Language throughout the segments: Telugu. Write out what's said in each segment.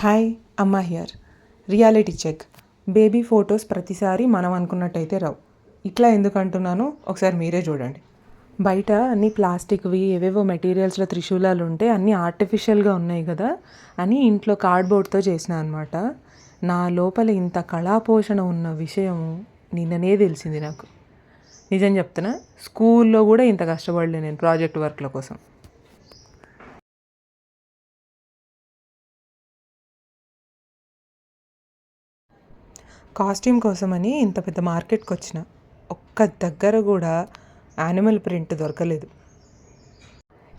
హాయ్ అమ్మ here. Reality check. Baby photos ప్రతిసారి మనం అనుకున్నట్టయితే రావు. ఇట్లా ఎందుకు అంటున్నానో ఒకసారి మీరే చూడండి. బయట అన్నీ ప్లాస్టిక్వి ఏవేవో మెటీరియల్స్లో త్రిశూలాలు ఉంటే అన్నీ ఆర్టిఫిషియల్గా ఉన్నాయి కదా అని ఇంట్లో కార్డ్బోర్డ్తో చేసిన అనమాట. నా లోపల ఇంత కళాపోషణ ఉన్న విషయం నిన్ననే తెలిసింది నాకు. నిజం చెప్తున్నా, స్కూల్లో కూడా ఇంత కష్టపడలే నేను ప్రాజెక్ట్ వర్క్ల కోసం. కాస్ట్యూమ్ కోసమని ఇంత పెద్ద మార్కెట్కి వచ్చిన, ఒక్క దగ్గర కూడా యానిమల్ ప్రింట్ దొరకలేదు.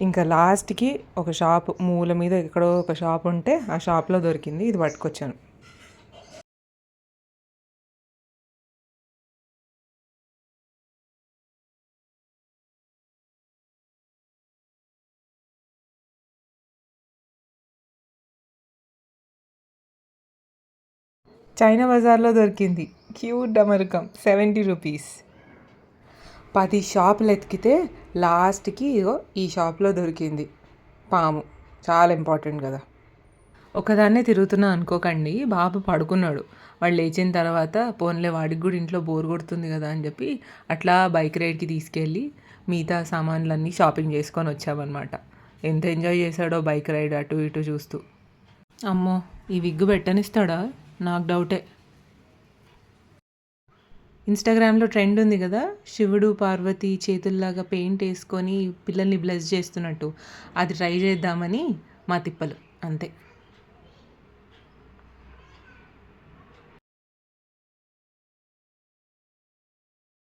ఇంకా లాస్ట్కి ఒక షాప్ మూల మీద ఎక్కడో ఒక షాప్ ఉంటే ఆ షాప్లో దొరికింది, ఇది పట్టుకొచ్చాను. చైనా బజార్లో దొరికింది క్యూట్ డమరుకం, 70 రూపీస్. 10 షాపులు ఎతికితే లాస్ట్కి ఇగో ఈ షాప్లో దొరికింది పాము. చాలా ఇంపార్టెంట్ కదా. ఒకదాన్నే తిరుగుతున్నా అనుకోకండి, బాబు పడుకున్నాడు. వాళ్ళు లేచిన తర్వాత పోన్లే వాడికి కూడా ఇంట్లో బోర్ కొడుతుంది కదా అని చెప్పి అట్లా బైక్ రైడ్కి తీసుకెళ్ళి మిగతా సామాన్లన్నీ షాపింగ్ చేసుకొని వచ్చామన్నమాట. ఎంత ఎంజాయ్ చేశాడో బైక్ రైడ్ అటు ఇటు చూస్తూ. అమ్మో, ఈ విగ్గు పెట్టనిస్తాడా? నాకు డౌటే. ఇన్స్టాగ్రామ్లో ట్రెండ్ ఉంది కదా, శివుడు పార్వతి చేతుల్లాగా పెయింట్ వేసుకొని పిల్లల్ని బ్లెస్ చేస్తున్నట్టు. అది ట్రై చేద్దామని మా తిప్పలు అంతే.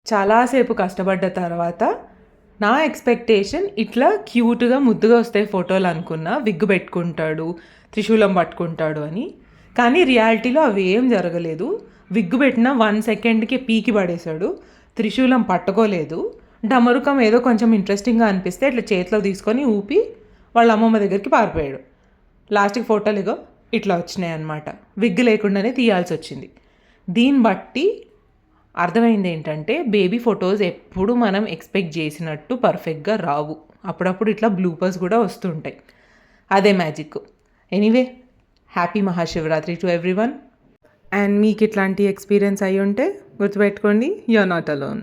చాలాసేపు కష్టపడ్డ తర్వాత నా ఎక్స్పెక్టేషన్ ఇట్లా క్యూట్గా ముద్దుగా వస్తాయి ఫోటోలు అనుకున్నా, విగ్గు పెట్టుకుంటాడు, త్రిశూలం పట్టుకుంటాడు అని. కానీ రియాలిటీలో అవి ఏం జరగలేదు. విగ్గు పెట్టిన 1 సెకండ్కి పీకి పడేశాడు, త్రిశూలం పట్టుకోలేదు. డమరుకం ఏదో కొంచెం ఇంట్రెస్టింగ్గా అనిపిస్తే ఇట్లా చేతిలో తీసుకొని ఊపి వాళ్ళ అమ్మమ్మ దగ్గరికి పారిపోయాడు. లాస్ట్కి ఫోటోలు ఇగో ఇట్లా వచ్చినాయి అన్నమాట. విగ్గు లేకుండానే తీయాల్సి వచ్చింది. దీన్ని బట్టి అర్థమైంది ఏంటంటే, బేబీ ఫొటోస్ ఎప్పుడు మనం ఎక్స్పెక్ట్ చేసినట్టు పర్ఫెక్ట్గా రావు. అప్పుడప్పుడు ఇట్లా బ్లూపర్స్ కూడా వస్తుంటాయి. అదే magic. Anyway, happy Mahashivratri to everyone. And మీకు ఇట్లాంటి ఎక్స్పీరియన్స్ అయ్యి ఉంటే గుర్తుపెట్టుకోండి, యు ఆర్ నాట్ అలోన్.